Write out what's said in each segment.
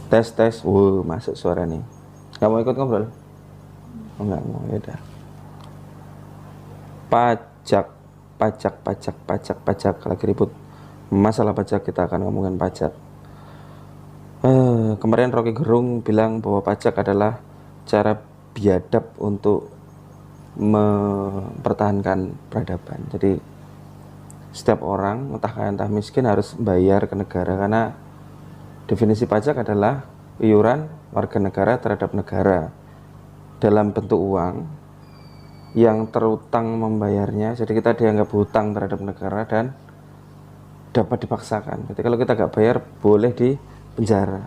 Tes tes. Masuk suara nih. Nggak mau ikut ngobrol? Oh, nggak mau, ya udah. Pajak, pajak. Lagi ribut masalah pajak, kita akan ngomongin pajak. Kemarin Rocky Gerung bilang bahwa pajak adalah cara biadab untuk mempertahankan peradaban. Jadi setiap orang, entah kaya entah miskin, harus bayar ke negara, karena definisi pajak adalah iuran warga negara terhadap negara dalam bentuk uang yang terutang membayarnya. Jadi kita dianggap hutang terhadap negara dan dapat dipaksakan. Jadi kalau kita nggak bayar, boleh di penjara.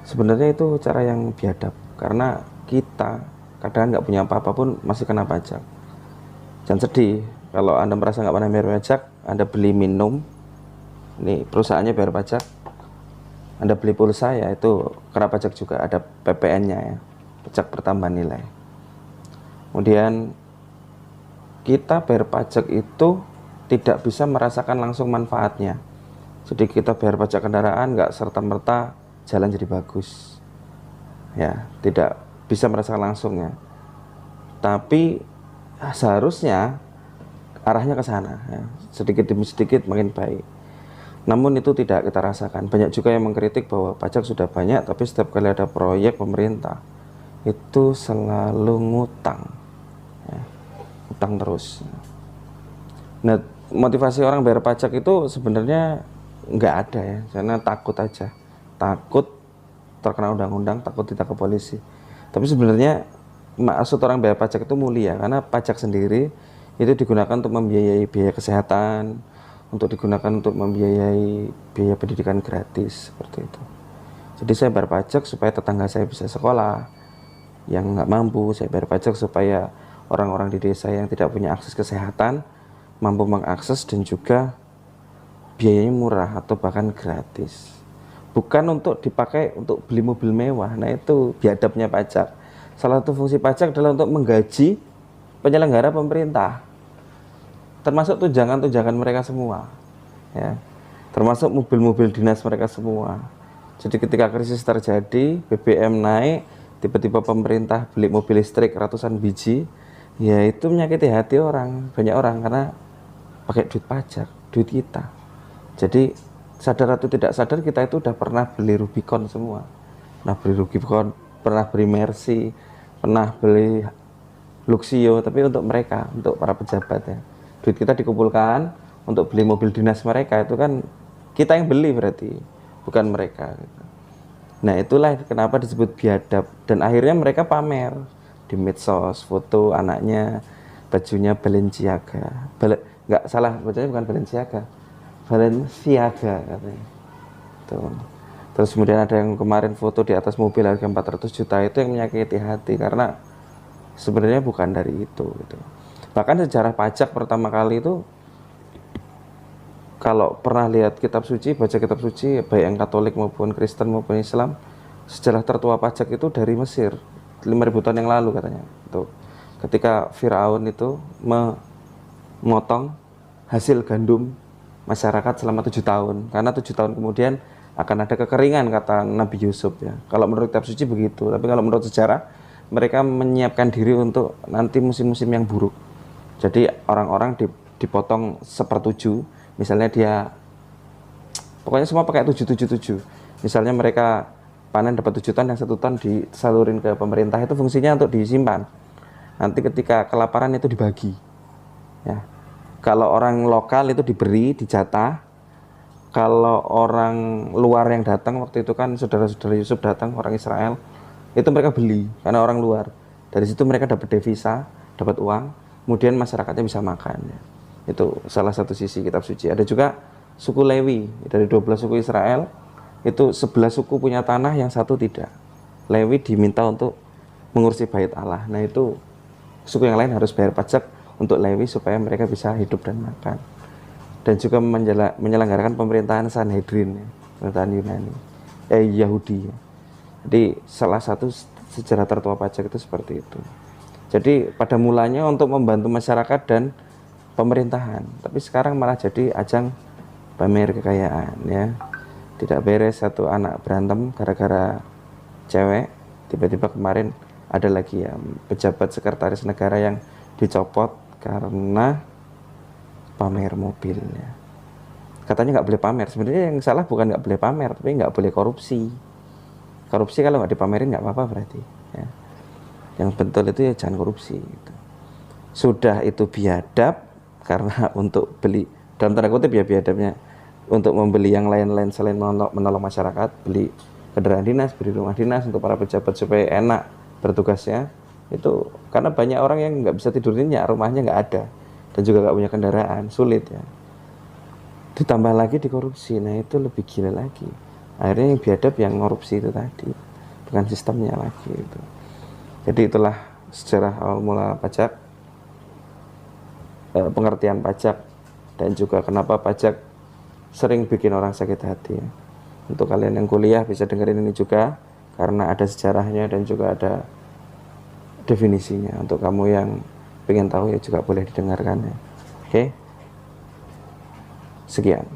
Sebenarnya itu cara yang biadab, karena kita kadang nggak punya apa-apa pun masih kena pajak. Jangan sedih kalau Anda merasa nggak pernah bayar pajak. Anda beli minum, ini perusahaannya bayar pajak. Anda beli pulsa, ya itu kena pajak juga, ada PPN-nya ya, pajak pertambahan nilai. Kemudian kita bayar pajak itu tidak bisa merasakan langsung manfaatnya. Jadi kita bayar pajak kendaraan nggak serta-merta jalan jadi bagus, ya tidak bisa merasakan langsungnya. Tapi seharusnya arahnya ke sana, ya. Sedikit demi sedikit makin baik. Namun itu tidak kita rasakan. Banyak juga yang mengkritik bahwa pajak sudah banyak, tapi setiap kali ada proyek pemerintah itu selalu ngutang, ya, utang terus. Nah, motivasi orang bayar pajak itu sebenarnya nggak ada ya, karena takut aja, takut terkena undang-undang, takut ditangkap polisi. Tapi sebenarnya maksud orang bayar pajak itu mulia, karena pajak sendiri itu digunakan untuk membiayai biaya kesehatan, untuk digunakan untuk membiayai biaya pendidikan gratis, seperti itu. Jadi saya bayar pajak supaya tetangga saya bisa sekolah, yang nggak mampu saya bayar pajak supaya orang-orang di desa yang tidak punya akses kesehatan mampu mengakses, dan juga biayanya murah atau bahkan gratis. Bukan untuk dipakai untuk beli mobil mewah. Nah, itu biadabnya pajak. Salah satu fungsi pajak adalah untuk menggaji penyelenggara pemerintah, termasuk tunjangan-tunjangan mereka semua, ya, termasuk mobil-mobil dinas mereka semua. Jadi ketika krisis terjadi, BBM naik, tiba-tiba pemerintah beli mobil listrik ratusan biji, ya itu menyakiti hati orang, banyak orang, karena pakai duit pajak, duit kita. Jadi sadar atau tidak sadar, kita itu udah pernah beli Rubicon semua, pernah beli Mercy, pernah beli Luxio, tapi untuk mereka, untuk para pejabat ya. Duit kita dikumpulkan untuk beli mobil dinas mereka, itu kan kita yang beli berarti, bukan mereka. Nah, itulah kenapa disebut biadab. Dan akhirnya mereka pamer di medsos, foto anaknya bajunya Balenciaga. Nggak salah, bacanya bukan Balenciaga katanya. Tuh. Terus kemudian ada yang kemarin foto di atas mobil harga 400 juta, itu yang menyakiti hati, karena sebenarnya bukan dari itu gitu. Bahkan sejarah pajak pertama kali itu, kalau pernah lihat kitab suci, baca kitab suci, baik yang Katolik maupun Kristen maupun Islam, sejarah tertua pajak itu dari Mesir, 5.000 tahun yang lalu katanya. Tuh. Ketika Firaun itu memotong hasil gandum masyarakat selama 7 tahun, karena 7 tahun kemudian akan ada kekeringan, kata Nabi Yusuf ya. Kalau menurut kitab suci begitu, tapi kalau menurut sejarah, mereka menyiapkan diri untuk nanti musim-musim yang buruk. Jadi orang-orang dipotong 1/7, misalnya dia, pokoknya semua pakai 777. Misalnya mereka panen dapat 7 ton, yang 1 ton disalurin ke pemerintah, itu fungsinya untuk disimpan. Nanti ketika kelaparan itu dibagi. Ya. Kalau orang lokal itu diberi, dijatah. Kalau orang luar yang datang, waktu itu kan saudara-saudara Yusuf datang, orang Israel, itu mereka beli, karena orang luar. Dari situ mereka dapat devisa, dapat uang, kemudian masyarakatnya bisa makan. Ya. Itu salah satu sisi kitab suci. Ada juga suku Lewi, dari 12 suku Israel, itu 11 suku punya tanah, yang satu tidak. Lewi diminta untuk mengurusi bait Allah. Nah, itu suku yang lain harus bayar pajak untuk Lewi supaya mereka bisa hidup dan makan. Dan juga menyelenggarakan pemerintahan Sanhedrin, ya, pemerintahan Yahudi. Ya. Jadi salah satu sejarah tertua pajak itu seperti itu. Jadi pada mulanya untuk membantu masyarakat dan pemerintahan, tapi sekarang malah jadi ajang pamer kekayaan ya. tidak beres, satu anak berantem gara-gara cewek, tiba-tiba kemarin ada lagi ya pejabat sekretaris negara yang dicopot karena pamer mobilnya. Katanya nggak boleh pamer, sebenarnya yang salah bukan nggak boleh pamer, tapi nggak boleh korupsi. Korupsi kalau nggak dipamerin nggak apa-apa berarti ya. Yang betul itu ya jangan korupsi gitu. Sudah itu biadab karena untuk beli, dalam tanda kutip ya biadabnya, untuk membeli yang lain-lain selain menolong masyarakat, beli kendaraan dinas, beli rumah dinas untuk para pejabat supaya enak bertugasnya, itu karena banyak orang yang nggak bisa tidur nyenyak, rumahnya nggak ada dan juga nggak punya kendaraan, sulit ya. Ditambah lagi dikorupsi, nah itu lebih gila lagi. Akhirnya yang biadab yang korupsi itu tadi, bukan sistemnya lagi itu. Jadi itulah sejarah awal mula pajak, pengertian pajak, dan juga kenapa pajak sering bikin orang sakit hati ya. Untuk kalian yang kuliah bisa dengerin ini juga, karena ada sejarahnya dan juga ada definisinya. Untuk kamu yang pengen tahu ya juga boleh didengarkan ya. Oke, sekian.